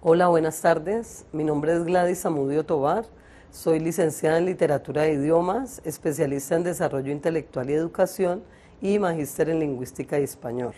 Hola, buenas tardes. Mi nombre es Gladys Zamudio Tovar. Soy licenciada en Literatura de Idiomas, especialista en Desarrollo Intelectual y Educación y magíster en Lingüística y Español.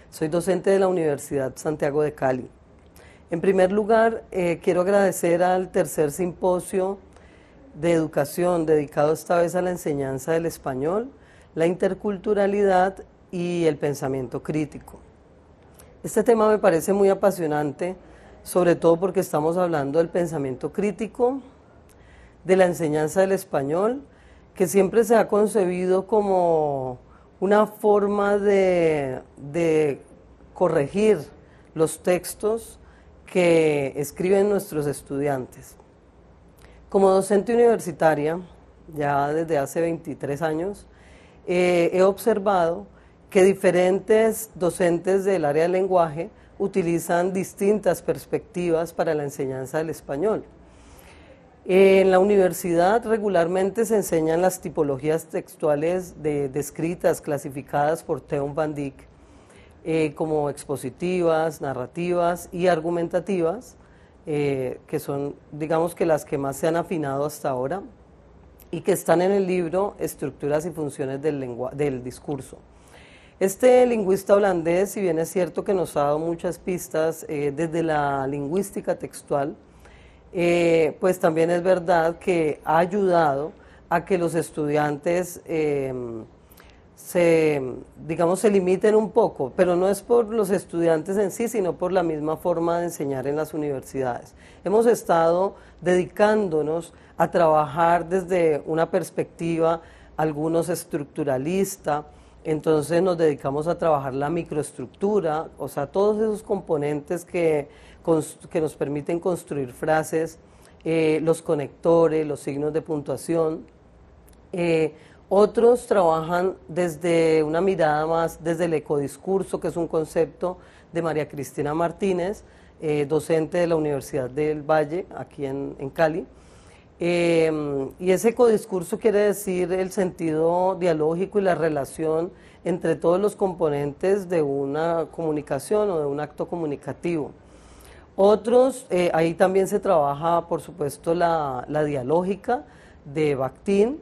Soy docente de la Universidad Santiago de Cali. En primer lugar, quiero agradecer al tercer simposio de educación dedicado esta vez a la enseñanza del español, la interculturalidad y el pensamiento crítico. Este tema me parece muy apasionante, sobre todo porque estamos hablando del pensamiento crítico, de la enseñanza del español, que siempre se ha concebido como una forma de corregir los textos que escriben nuestros estudiantes. Como docente universitaria, ya desde hace 23 años, he observado que diferentes docentes del área del lenguaje utilizan distintas perspectivas para la enseñanza del español. En la universidad regularmente se enseñan las tipologías textuales descritas, clasificadas por Theun van Dijk, como expositivas, narrativas y argumentativas, que son, digamos que las que más se han afinado hasta ahora y que están en el libro Estructuras y Funciones del Discurso. Este lingüista holandés, si bien es cierto que nos ha dado muchas pistas desde la lingüística textual, pues también es verdad que ha ayudado a que los estudiantes se limiten un poco, pero no es por los estudiantes en sí, sino por la misma forma de enseñar en las universidades. Hemos estado dedicándonos a trabajar desde una perspectiva, algunos estructuralista. Entonces nos dedicamos a trabajar la microestructura, o sea, todos esos componentes que nos permiten construir frases, los conectores, los signos de puntuación. Otros trabajan desde una mirada más, desde el ecodiscurso, que es un concepto de María Cristina Martínez, docente de la Universidad del Valle, aquí en Cali. Y ese ecodiscurso quiere decir el sentido dialógico y la relación entre todos los componentes de una comunicación o de un acto comunicativo. Otros, ahí también se trabaja, por supuesto, la dialógica de Bakhtin,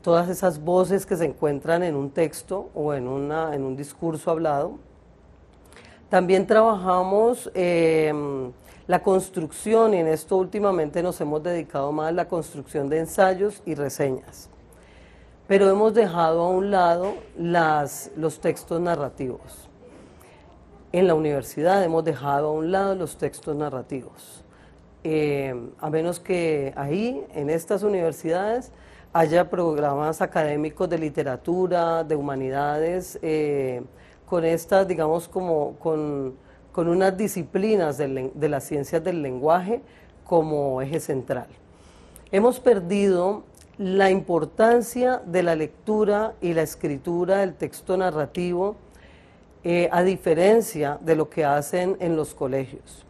todas esas voces que se encuentran en un texto o en un discurso hablado. También trabajamos la construcción, y en esto últimamente nos hemos dedicado más a la construcción de ensayos y reseñas. Pero hemos dejado a un lado los textos narrativos. En la universidad hemos dejado a un lado los textos narrativos. A menos que ahí, en estas universidades, haya programas académicos de literatura, de humanidades, con estas, digamos, con unas disciplinas de las ciencias del lenguaje como eje central. Hemos perdido la importancia de la lectura y la escritura del texto narrativo, a diferencia de lo que hacen en los colegios.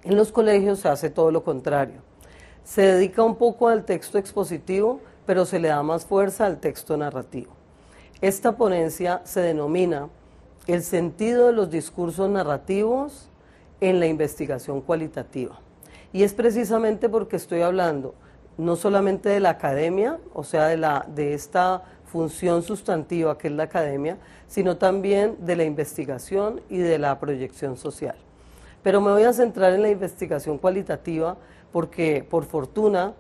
En los colegios se hace todo lo contrario. Se dedica un poco al texto expositivo, pero se le da más fuerza al texto narrativo. Esta ponencia se denomina el sentido de los discursos narrativos en la investigación cualitativa. Y es precisamente porque estoy hablando no solamente de la academia, o sea, de esta función sustantiva que es la academia, sino también de la investigación y de la proyección social. Pero me voy a centrar en la investigación cualitativa porque, por fortuna,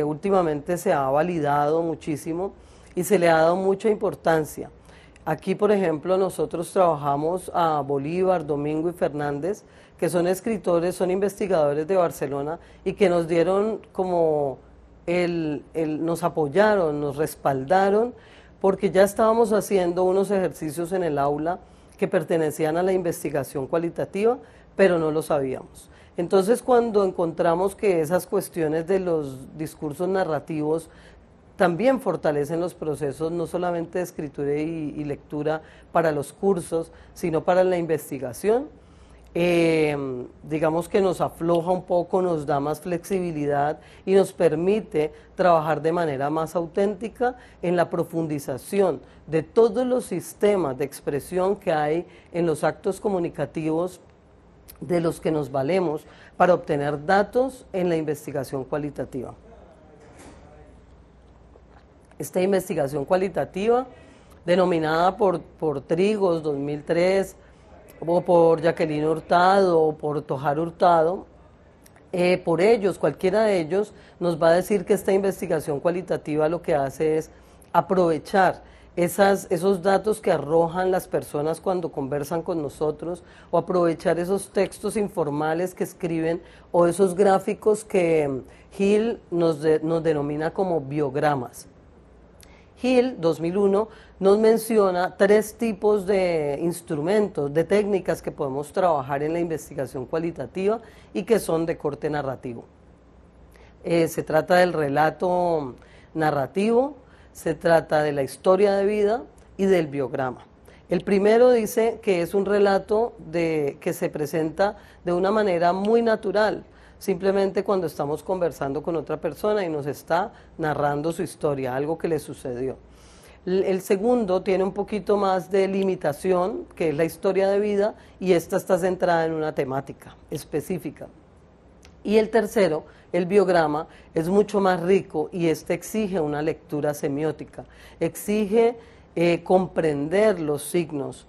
últimamente se ha validado muchísimo y se le ha dado mucha importancia. Aquí, por ejemplo, nosotros trabajamos a Bolívar, Domingo y Fernández, que son escritores, son investigadores de Barcelona y que nos dieron como nos apoyaron, nos respaldaron, porque ya estábamos haciendo unos ejercicios en el aula que pertenecían a la investigación cualitativa, pero no lo sabíamos. Entonces, cuando encontramos que esas cuestiones de los discursos narrativos también fortalecen los procesos, no solamente de escritura y lectura para los cursos, sino para la investigación, digamos que nos afloja un poco, nos da más flexibilidad y nos permite trabajar de manera más auténtica en la profundización de todos los sistemas de expresión que hay en los actos comunicativos de los que nos valemos para obtener datos en la investigación cualitativa. Esta investigación cualitativa, denominada por Trigos 2003, o por Jacqueline Hurtado, o por Tojar Hurtado, por ellos, cualquiera de ellos, nos va a decir que esta investigación cualitativa lo que hace es aprovechar esos datos que arrojan las personas cuando conversan con nosotros, o aprovechar esos textos informales que escriben, o esos gráficos que Hill nos denomina como biogramas. Hill, 2001, nos menciona 3 tipos de instrumentos, de técnicas que podemos trabajar en la investigación cualitativa y que son de corte narrativo. Se trata del relato narrativo, se trata de la historia de vida y del biograma. El primero dice que es un relato que se presenta de una manera muy natural, simplemente cuando estamos conversando con otra persona y nos está narrando su historia, algo que le sucedió. El segundo tiene un poquito más de limitación, que es la historia de vida, y esta está centrada en una temática específica. Y el tercero, el biograma, es mucho más rico y este exige una lectura semiótica, exige comprender los signos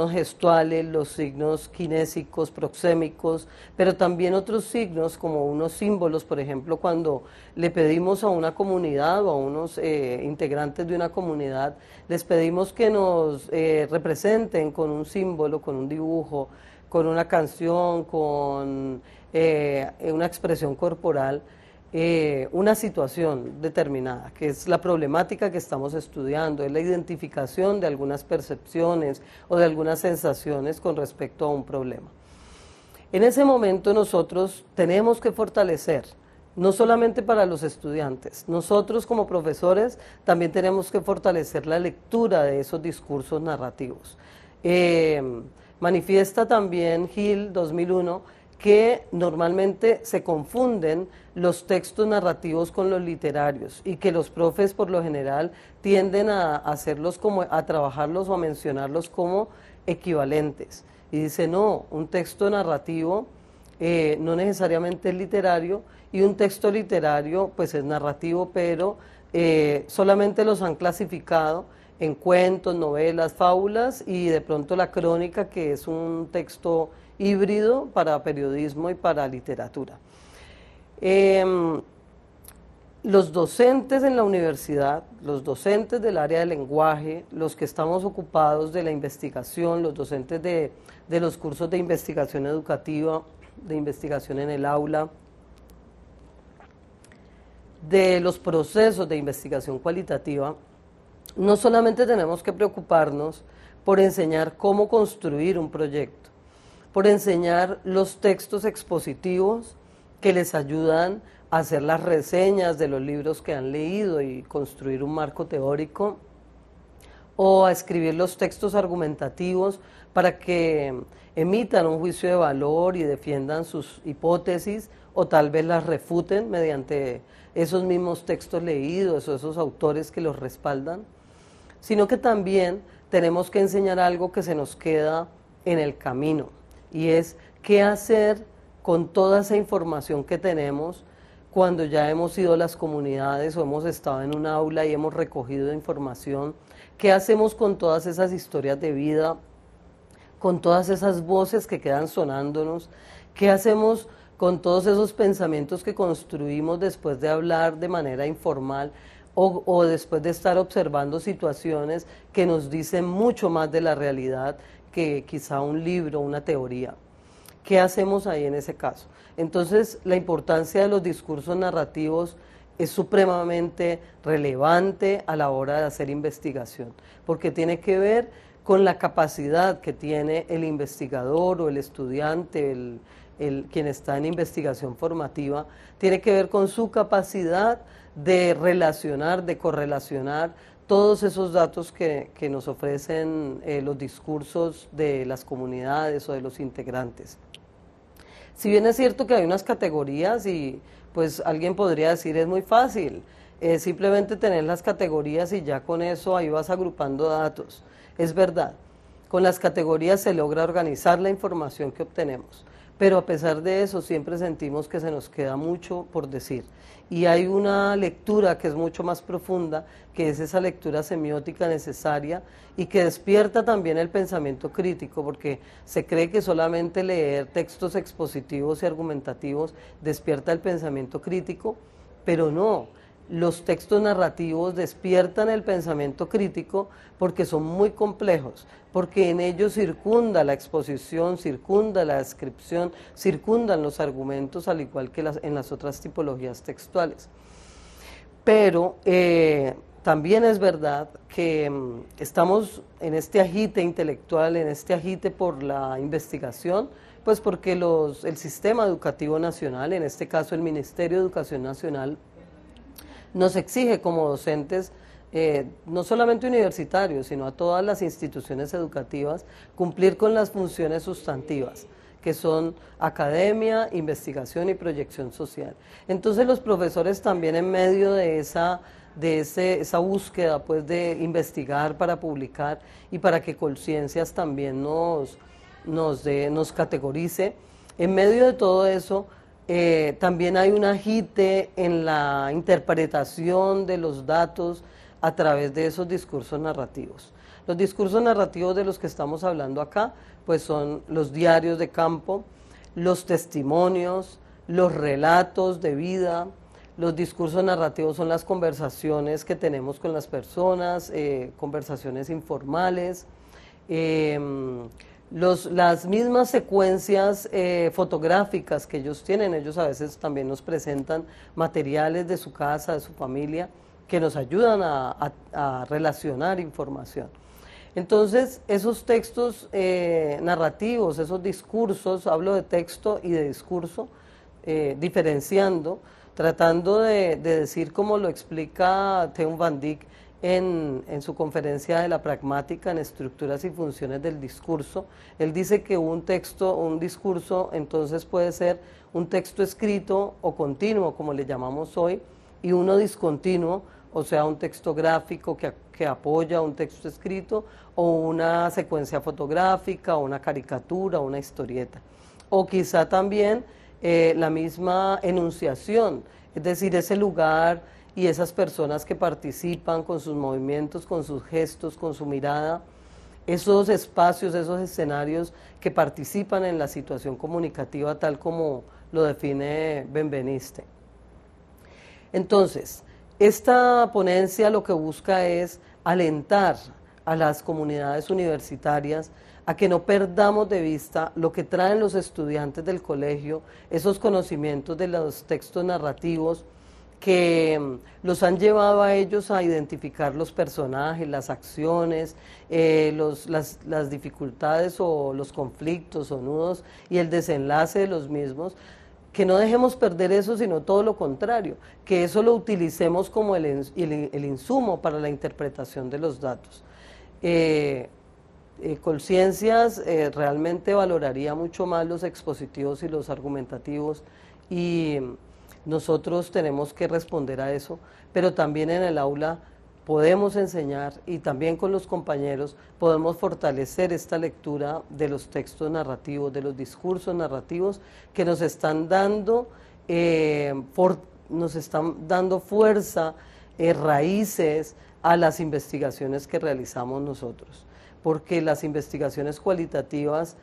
gestuales, los signos kinésicos, proxémicos, pero también otros signos como unos símbolos. Por ejemplo, cuando le pedimos a una comunidad o a unos integrantes de una comunidad, les pedimos que nos representen con un símbolo, con un dibujo, con una canción, con una expresión corporal, una situación determinada, que es la problemática que estamos estudiando, es la identificación de algunas percepciones o de algunas sensaciones con respecto a un problema. En ese momento nosotros tenemos que fortalecer, no solamente para los estudiantes, nosotros como profesores también tenemos que fortalecer la lectura de esos discursos narrativos. Manifiesta también Hill, 2001, que normalmente se confunden los textos narrativos con los literarios y que los profes por lo general tienden a hacerlos a trabajarlos o a mencionarlos como equivalentes. Y dice, no, un texto narrativo no necesariamente es literario, y un texto literario pues es narrativo, pero solamente los han clasificado en cuentos, novelas, fábulas, y de pronto la crónica, que es un texto híbrido para periodismo y para literatura. Los docentes en la universidad, los docentes del área de lenguaje, los que estamos ocupados de la investigación, los docentes de los cursos de investigación educativa, de investigación en el aula, de los procesos de investigación cualitativa, no solamente tenemos que preocuparnos por enseñar cómo construir un proyecto, por enseñar los textos expositivos que les ayudan a hacer las reseñas de los libros que han leído y construir un marco teórico, o a escribir los textos argumentativos para que emitan un juicio de valor y defiendan sus hipótesis, o tal vez las refuten mediante esos mismos textos leídos o esos autores que los respaldan, sino que también tenemos que enseñar algo que se nos queda en el camino, y es qué hacer con toda esa información que tenemos cuando ya hemos ido a las comunidades o hemos estado en un aula y hemos recogido información. ¿Qué hacemos con todas esas historias de vida, con todas esas voces que quedan sonándonos? ¿Qué hacemos con todos esos pensamientos que construimos después de hablar de manera informal o después de estar observando situaciones que nos dicen mucho más de la realidad que quizá un libro, una teoría? ¿Qué hacemos ahí en ese caso? Entonces, la importancia de los discursos narrativos es supremamente relevante a la hora de hacer investigación, porque tiene que ver con la capacidad que tiene el investigador o el estudiante, quien está en investigación formativa, tiene que ver con su capacidad de relacionar, de correlacionar todos esos datos que nos ofrecen los discursos de las comunidades o de los integrantes. Si bien es cierto que hay unas categorías y pues alguien podría decir es muy fácil, simplemente tener las categorías y ya con eso ahí vas agrupando datos. Es verdad, Con las categorías se logra organizar la información que obtenemos, pero a pesar de eso siempre sentimos que se nos queda mucho por decir. Y hay una lectura que es mucho más profunda, que es esa lectura semiótica necesaria y que despierta también el pensamiento crítico, porque se cree que solamente leer textos expositivos y argumentativos despierta el pensamiento crítico, pero no. Los textos narrativos despiertan el pensamiento crítico porque son muy complejos, porque en ellos circunda la exposición, circunda la descripción, circundan los argumentos, al igual que en las otras tipologías textuales. Pero también es verdad que estamos en este agite intelectual, en este agite por la investigación, pues porque el sistema educativo nacional, en este caso el Ministerio de Educación Nacional, nos exige como docentes, no solamente universitarios, sino a todas las instituciones educativas, cumplir con las funciones sustantivas, que son academia, investigación y proyección social. Entonces los profesores también en medio de esa búsqueda pues, de investigar para publicar y para que Colciencias también nos categorice, en medio de todo eso, también hay un agite en la interpretación de los datos a través de esos discursos narrativos. Los discursos narrativos de los que estamos hablando acá, pues son los diarios de campo, los testimonios, los relatos de vida. Los discursos narrativos son las conversaciones que tenemos con las personas, conversaciones informales, las mismas secuencias fotográficas que ellos tienen. Ellos a veces también nos presentan materiales de su casa, de su familia, que nos ayudan a relacionar información. Entonces, esos textos narrativos, esos discursos, hablo de texto y de discurso, diferenciando, tratando de decir como lo explica Teun van Dijk en su conferencia de la pragmática en estructuras y funciones del discurso. Él dice que un discurso, entonces puede ser un texto escrito o continuo, como le llamamos hoy, y uno discontinuo, o sea, un texto gráfico que apoya un texto escrito, o una secuencia fotográfica, o una caricatura, o una historieta. O quizá también la misma enunciación, es decir, ese lugar y esas personas que participan con sus movimientos, con sus gestos, con su mirada, esos espacios, esos escenarios que participan en la situación comunicativa tal como lo define Benveniste. Entonces, esta ponencia lo que busca es alentar a las comunidades universitarias a que no perdamos de vista lo que traen los estudiantes del colegio, esos conocimientos de los textos narrativos que los han llevado a ellos a identificar los personajes, las acciones, las dificultades o los conflictos o nudos y el desenlace de los mismos. Que no dejemos perder eso, sino todo lo contrario, que eso lo utilicemos como el insumo para la interpretación de los datos. Colciencias realmente valoraría mucho más los expositivos y los argumentativos, y nosotros tenemos que responder a eso, pero también en el aula podemos enseñar y también con los compañeros podemos fortalecer esta lectura de los textos narrativos, de los discursos narrativos que nos están dando, fuerza, raíces a las investigaciones que realizamos nosotros, porque las investigaciones cualitativas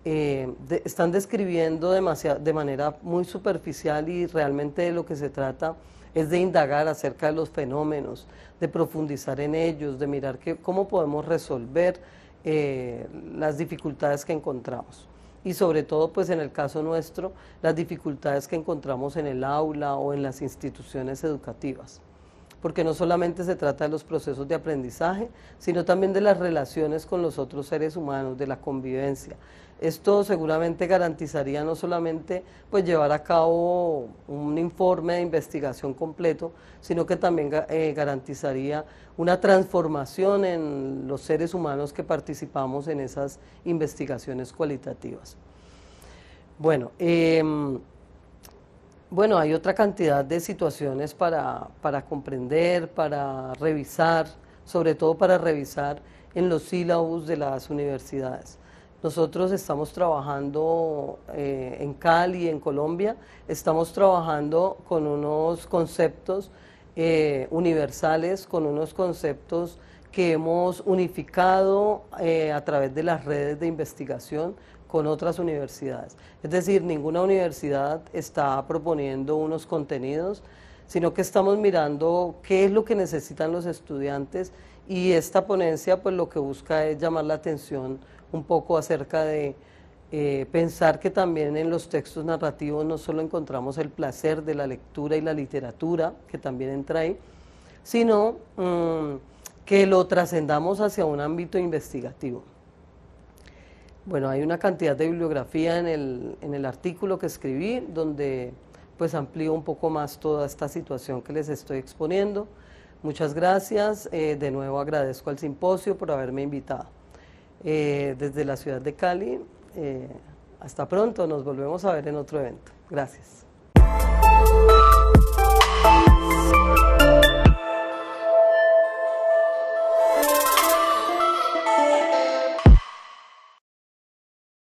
están describiendo de manera muy superficial, y realmente de lo que se trata es de indagar acerca de los fenómenos, de profundizar en ellos, de mirar cómo podemos resolver las dificultades que encontramos. Y sobre todo, pues en el caso nuestro, las dificultades que encontramos en el aula o en las instituciones educativas. Porque no solamente se trata de los procesos de aprendizaje, sino también de las relaciones con los otros seres humanos, de la convivencia. Esto seguramente garantizaría no solamente pues llevar a cabo un informe de investigación completo, sino que también garantizaría una transformación en los seres humanos que participamos en esas investigaciones cualitativas. Bueno, hay otra cantidad de situaciones para comprender, para revisar, sobre todo para revisar en los sílabus de las universidades. Nosotros estamos trabajando en Cali, en Colombia, estamos trabajando con unos conceptos universales, con unos conceptos que hemos unificado a través de las redes de investigación con otras universidades. Es decir, ninguna universidad está proponiendo unos contenidos, sino que estamos mirando qué es lo que necesitan los estudiantes, y esta ponencia pues lo que busca es llamar la atención un poco acerca de pensar que también en los textos narrativos no solo encontramos el placer de la lectura y la literatura, que también entra ahí, sino que lo trascendamos hacia un ámbito investigativo. Bueno, hay una cantidad de bibliografía en el artículo que escribí, donde pues amplío un poco más toda esta situación que les estoy exponiendo. Muchas gracias, de nuevo agradezco al simposio por haberme invitado. Desde la ciudad de Cali, hasta pronto, nos volvemos a ver en otro evento. Gracias.